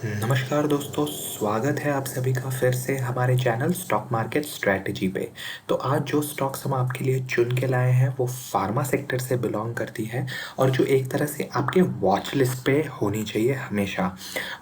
नमस्कार दोस्तों, स्वागत है आप सभी का फिर से हमारे चैनल स्टॉक मार्केट स्ट्रैटेजी पे। तो आज जो स्टॉक्स हम आपके लिए चुन के लाए हैं वो फार्मा सेक्टर से बिलोंग करती है और जो एक तरह से आपके वॉच लिस्ट पे होनी चाहिए हमेशा।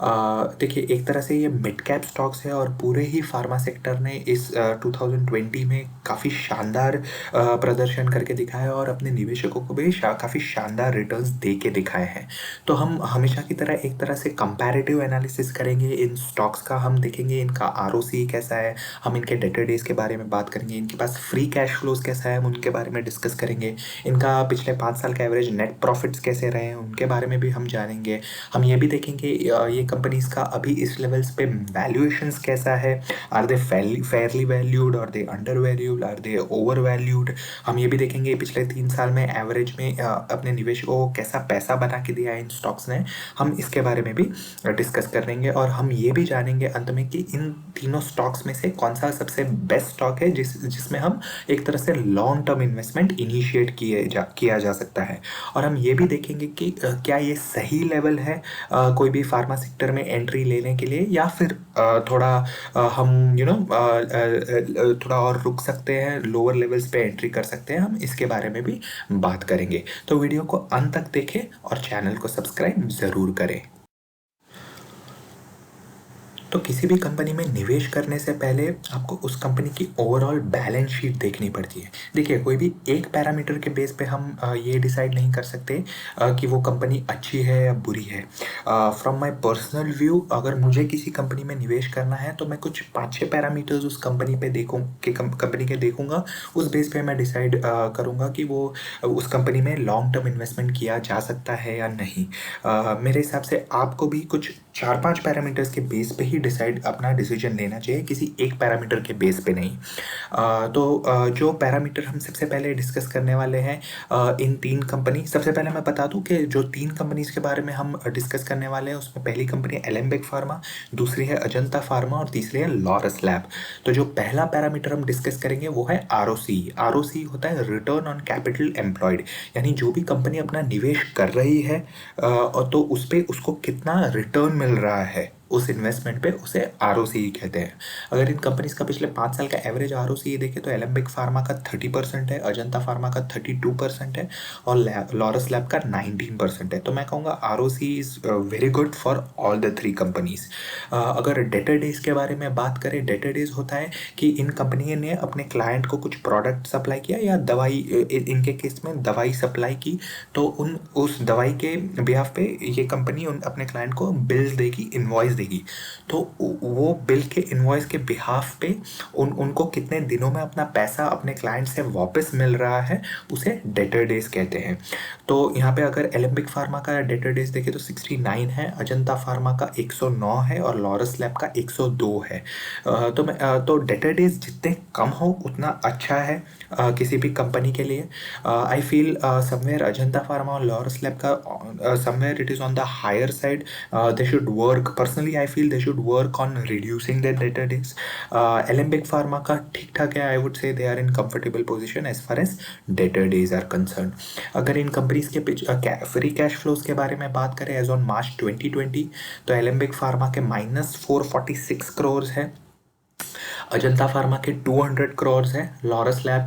देखिए, एक तरह से ये मिड कैप स्टॉक्स है और पूरे ही फार्मा सेक्टर ने इस 2020 में काफ़ी शानदार प्रदर्शन करके दिखाया है और अपने निवेशकों को भी काफ़ी शानदार रिटर्न्स दे के दिखाए हैं। तो हम हमेशा की तरह एक तरह से कंपैरेटिव एनालिसिस करेंगे इन स्टॉक्स का। हम देखेंगे इनका आरओसी कैसा है, हम इनके डेटर डेज के बारे में बात करेंगे, इनके पास फ्री कैश फ्लोज कैसा है हम उनके बारे में डिस्कस करेंगे, इनका पिछले 5 साल का एवरेज नेट प्रॉफिट्स कैसे रहे हैं उनके बारे में भी हम जानेंगे। हम ये भी देखेंगे ये कंपनीज का अभी इस लेवल्स पे वैल्यूएशंस कैसा है, are they fairly valued, are they undervalued, are they overvalued. हम ये भी देखेंगे पिछले 3 साल में एवरेज में अपने निवेशकों को कैसा पैसा बना के दिया है इन स्टॉक्स ने, हम इसके बारे में भी डिस्कस करेंगे। और हम ये भी जानेंगे अंत में कि इन तीनों स्टॉक्स में से कौन सा सबसे बेस्ट स्टॉक है जिसमें हम एक तरह से लॉन्ग टर्म इन्वेस्टमेंट इनिशिएट किया जा सकता है। और हम ये भी देखेंगे कि क्या ये सही लेवल है कोई भी फार्मा सेक्टर में एंट्री लेने के लिए, या फिर थोड़ा हम थोड़ा और रुक सकते हैं, लोअर लेवल्स पे एंट्री कर सकते हैं। हम इसके बारे में भी बात करेंगे। तो वीडियो को अंत तक देखें और चैनल को सब्सक्राइब ज़रूर करें। तो किसी भी कंपनी में निवेश करने से पहले आपको उस कंपनी की ओवरऑल बैलेंस शीट देखनी पड़ती है। देखिए, कोई भी एक पैरामीटर के बेस पे हम ये डिसाइड नहीं कर सकते कि वो कंपनी अच्छी है या बुरी है। फ्रॉम माय पर्सनल व्यू, अगर मुझे किसी कंपनी में निवेश करना है तो मैं कुछ 5-6 पैरामीटर्स उस कंपनी पे कंपनी के देखूंगा। उस बेस पे मैं डिसाइड करूंगा कि वो उस कंपनी में लॉन्ग टर्म इन्वेस्टमेंट किया जा सकता है या नहीं। मेरे हिसाब से आपको भी कुछ 4-5 पैरामीटर्स के बेस पे ही डिसाइड अपना डिसीजन लेना चाहिए, किसी एक पैरामीटर के बेस पे नहीं। जो पैरामीटर हम सबसे पहले डिस्कस करने वाले हैं, इन 3 कंपनी, सबसे पहले मैं बता दूं कि जो 3 कंपनीज के बारे में हम डिस्कस करने वाले हैं उसमें पहली कंपनी है एलेम्बिक फार्मा, दूसरी है अजंता फार्मा और तीसरी है लॉरस लैब। तो जो पहला पैरामीटर हम डिस्कस करेंगे वो है आरओसी। आरओसी होता है रिटर्न ऑन कैपिटल एम्प्लॉयड, यानी जो भी कंपनी अपना निवेश कर रही है तो उस पर उसको कितना रिटर्न मिल रहा है उस इन्वेस्टमेंट पे, उसे आरओसी कहते हैं। अगर इन कंपनीज का पिछले 5 साल का एवरेज आरओसी देखें तो एलेम्बिक फार्मा का 30% है, अजंता फार्मा का 32% है और लॉरस लैब का 19% है। तो मैं कहूँगा ROC is very good for all the 3 companies. अगर डेटर डेज के बारे में बात करें, डेटर डेज होता है कि इन कंपनी ने अपने क्लाइंट को कुछ प्रोडक्ट सप्लाई किया या दवाई, इनके केस में दवाई सप्लाई की, तो उस दवाई के बिहाफ पे ये कंपनी अपने क्लाइंट को बिल्स देगी, इनवॉइस देगी। तो वो बिल के इनवॉइस के बिहाफ पे उनको कितने दिनों में अपना पैसा अपने क्लाइंट से वापस मिल रहा है, उसे डेटर डेज कहते हैं। तो यहाँ पे अगर एलेम्बिक फार्मा का डेटर डेज देखें तो 69 है, अजंता फार्मा का 109 है और लॉरस लैब का 102 है। तो डेटर डेज जितने कम हो उतना अच्छा है किसी भी कंपनी के लिए। I feel somewhere Ajanta pharma और लॉरस लैब का somewhere it is on the higher side. They should work, personally I feel they should work on reducing their debtor days. Alembic pharma का ठीक ठाक है, I would say they are in comfortable position as far as debtor days are concern. अगर इन companies के free cash flows के बारे में बात करें एज ऑन मार्च 2020, तो एलेम्बिक फार्मा के -446 करोड़ है, अजंता फार्मा के 200 करोड़ है, लॉरस लैब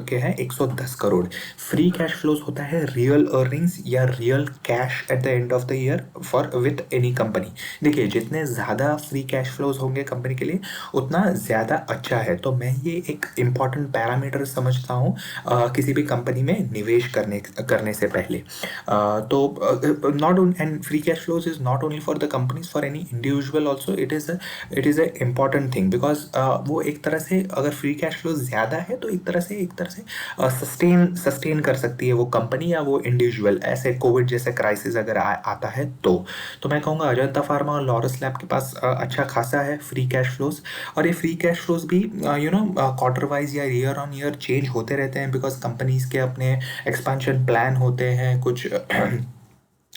के हैं 110 करोड़। फ्री कैश फ्लोज होता है रियल अर्निंग्स या real cash at the end of the year for with any company. देखिए, जितने ज़्यादा फ्री कैश फ्लोज होंगे कंपनी के लिए उतना ज़्यादा अच्छा है। तो मैं ये एक इम्पॉर्टेंट पैरामीटर समझता हूँ किसी भी कंपनी में निवेश करने से पहले। तो not and free cash flows is not only for the companies, for any individual also it is a important thing, because वो एक तरह से अगर फ्री कैश फ्लो ज़्यादा है तो एक तरह से सस्टेन कर सकती है वो कंपनी या वो इंडिविजुअल, ऐसे कोविड जैसे क्राइसिस अगर आता है तो मैं कहूँगा अजंता फार्मा और लॉरस लैब के पास अच्छा खासा है फ्री कैश फ्लोज। और ये फ्री कैश फ्लोज भी क्वार्टर वाइज या ईयर ऑन ईयर चेंज होते रहते हैं, बिकॉज कंपनीज के अपने एक्सपांशन प्लान होते हैं, कुछ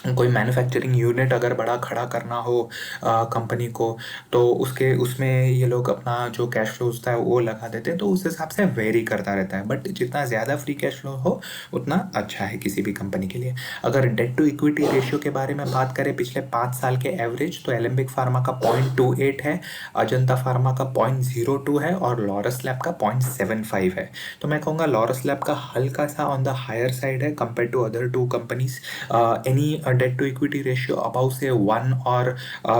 कोई मैन्युफैक्चरिंग यूनिट अगर बड़ा खड़ा करना हो कंपनी को, तो उसके उसमें ये लोग अपना जो कैश फ्लो होता है वो लगा देते हैं, तो उस हिसाब से वेरी करता रहता है। बट जितना ज़्यादा फ्री कैश फ्लो हो उतना अच्छा है किसी भी कंपनी के लिए। अगर डेट टू इक्विटी रेशियो के बारे में बात करें पिछले 5 साल के एवरेज, तो एलेम्बिक फार्मा का 0.28 है, अजंता फार्मा का 0.02 है और लॉरस लैब का 0.75 है। तो मैं कहूँगा लॉरस लैब का हल्का सा ऑन द हायर साइड है compare to other two companies. any debt to equity ratio above say 1 or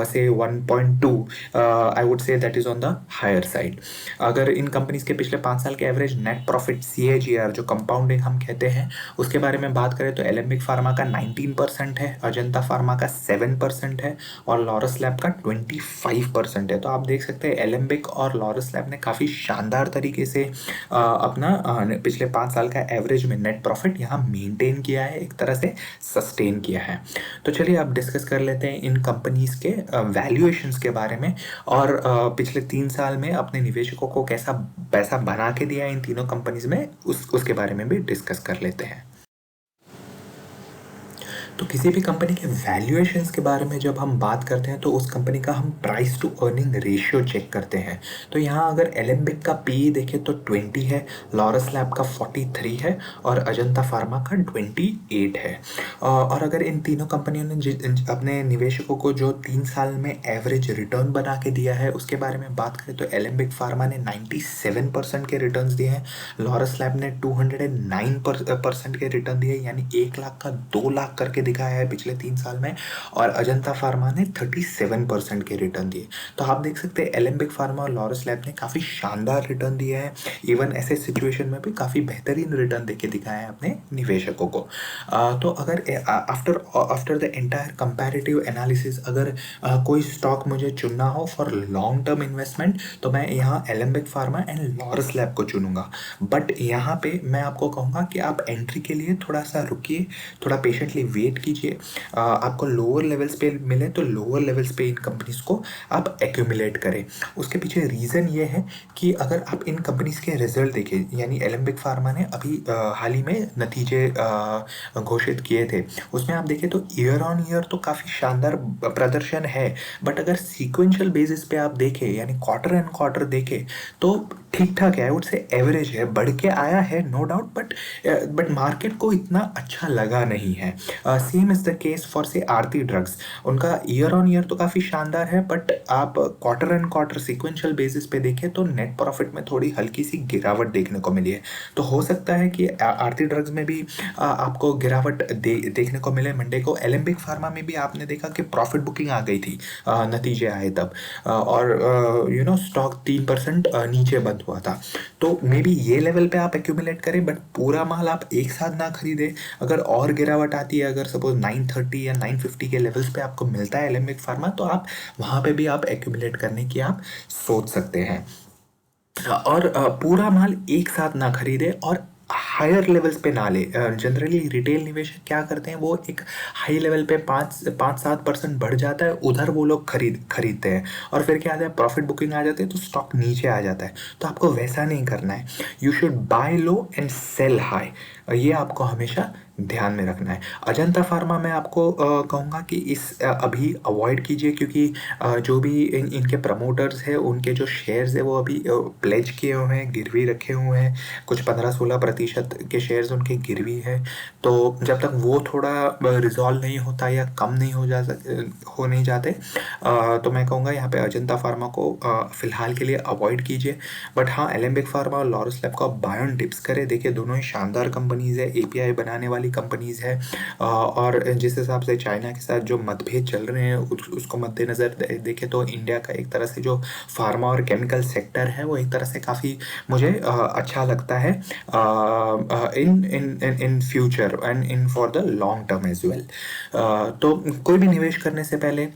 say 1.2, I would say that is on the higher side. अगर इन कंपनीज के पिछले 5 साल के एवरेज नेट प्रॉफिट CAGR जो compounding हम कहते हैं उसके बारे में बात करें तो एलेम्बिक फार्मा का 19% है, अजंता फार्मा का 7% है और लॉरस लैब का 25% है। तो आप देख सकते हैं एलेम्बिक और लॉरस लैब ने काफ़ी शानदार तरीके से अपना पिछले 5 साल का एवरेज में नेट प्रॉफिट यहाँ मेंटेन किया है, एक तरह से सस्टेन किया है। तो चलिए अब डिस्कस कर लेते हैं इन कंपनीज के वैल्यूएशंस के बारे में और पिछले 3 साल में अपने निवेशकों को कैसा पैसा बना के दिया इन तीनों कंपनीज में उसके बारे में भी डिस्कस कर लेते हैं। तो किसी भी कंपनी के वैल्यूएशंस के बारे में जब हम बात करते हैं तो उस कंपनी का हम price to earning ratio check करते हैं। तो यहाँ अगर एलेम्बिक का पी देखें तो 20 है, लॉरस लैब का 43 है और अजंता फार्मा का 28 है। और अगर इन तीनों कंपनियों ने अपने निवेशकों को जो 3 साल में एवरेज रिटर्न बना के दिया है उसके बारे में बात करें तो एलेम्बिक फार्मा ने 97% के रिटर्न्स दिए हैं, लॉरस लैब ने 209% के रिटर्न दिए, यानी 1 लाख का 2 लाख करके दिखाया है पिछले 3 साल में, और अजंता फार्मा ने 37% के रिटर्न दिए। तो आप देख सकते हैं एलेम्बिक फार्मा और लॉरस लैब ने काफ़ी शानदार रिटर्न दिए हैं, इवन ऐसे सिचुएशन में भी काफ़ी बेहतरीन रिटर्न देके दिखाया है अपने निवेशकों को। तो अगर after the entire comparative analysis अगर कोई स्टॉक मुझे चुनना हो फॉर लॉन्ग टर्म इन्वेस्टमेंट तो मैं यहाँ Alembic pharma and Laurus lab को चुनूंगा। बट यहाँ पे मैं आपको कहूँगा कि आप एंट्री के लिए थोड़ा सा रुकिए, थोड़ा पेशेंटली वेट कीजिए। आपको लोअर लेवल्स पे मिले तो लोअर लेवल्स पे इन कंपनीज को आप एक्यूमुलेट करें। उसके पीछे रीज़न ये है कि अगर आप इन कंपनीज के रिजल्ट देखें, यानी एलेम्बिक फार्मा ने अभी हाल ही में नतीजे घोषित किए थे, उसमें आप देखें तो ईयर ऑन ईयर तो काफ़ी शानदार प्रदर्शन है, बट अगर सीक्वेंशियल बेसिस पे आप देखें यानी क्वार्टर एंड क्वार्टर देखें तो ठीक ठाक है, आई वुड से एवरेज है, बढ़ के आया है नो डाउट, बट मार्केट को इतना अच्छा लगा नहीं है। Same is the case for से आरती ड्रग्स, उनका ईयर ऑन ईयर तो काफ़ी शानदार है, बट आप quarter and quarter sequential basis पे देखें तो नेट प्रॉफिट में थोड़ी हल्की सी गिरावट देखने को मिली है। तो हो सकता है कि आरती ड्रग्स में भी आपको गिरावट देखने को मिले मंडे को। एलेम्बिक फार्मा में भी आपने देखा कि प्रॉफिट बुकिंग आ गई थी नतीजे आए तब, और स्टॉक 3% नीचे बंद हुआ था। तो मे बी ये लेवल पे आप एक्यूमुलेट करें, बट पूरा माल आप एक साथ ना खरीदें। अगर और गिरावट आती है, अगर सपोज 930 या 950 के लेवल्स पे आपको मिलता है एलेम्बिक फार्मा, तो आप वहाँ पे भी आप एक्यूमुलेट करने की आप सोच सकते हैं। और पूरा माल एक साथ ना खरीदे और हायर लेवल्स पे ना ले। जनरली रिटेल निवेशक क्या करते हैं, वो एक हाई लेवल पे 5-7% बढ़ जाता है, उधर वो लोग खरीदते हैं और फिर क्या आता है, प्रॉफिट बुकिंग आ जाती है तो स्टॉक नीचे आ जाता है। तो आपको वैसा नहीं करना है, you should buy low and sell high, ये आपको हमेशा ध्यान में रखना है। अजंता फार्मा में आपको कहूँगा कि अभी अवॉइड कीजिए, क्योंकि जो भी इनके प्रमोटर्स हैं उनके जो शेयर्स है वो अभी प्लेज किए हुए हैं, गिरवी रखे हुए हैं, कुछ 15-16% के शेयर्स उनके गिरवी है। तो जब तक वो थोड़ा रिजॉल्व नहीं होता या कम नहीं हो नहीं जाते, तो मैं कहूँगा यहाँ पे अजंता फार्मा को फिलहाल के लिए अवॉइड कीजिए। बट हाँ, एलेम्बिक फार्मा और लॉरस लैब को आप बाय ऑन डिप्स करें, देखिए दोनों ही शानदार कंपनीज है, API बनाने वाली कंपनीज है, और जिस हिसाब से चाइना के साथ जो मतभेद चल रहे हैं उसको मद्देनज़र देखें तो इंडिया का एक तरह से जो फार्मा और केमिकल सेक्टर है वो एक तरह से काफ़ी मुझे अच्छा लगता है in in in future and in for the long term as well. तो कोई भी निवेश करने से पहले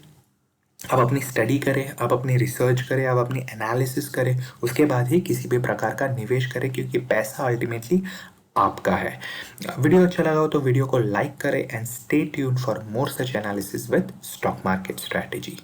आप अपनी स्टडी करें, आप अपनी रिसर्च करें, आप अपनी एनालिसिस करें, उसके बाद ही किसी भी प्रकार का निवेश करें, क्योंकि पैसा अल्टीमेटली आपका है। वीडियो अच्छा लगा हो तो वीडियो को लाइक करें and stay tuned for more such analysis with stock market strategy.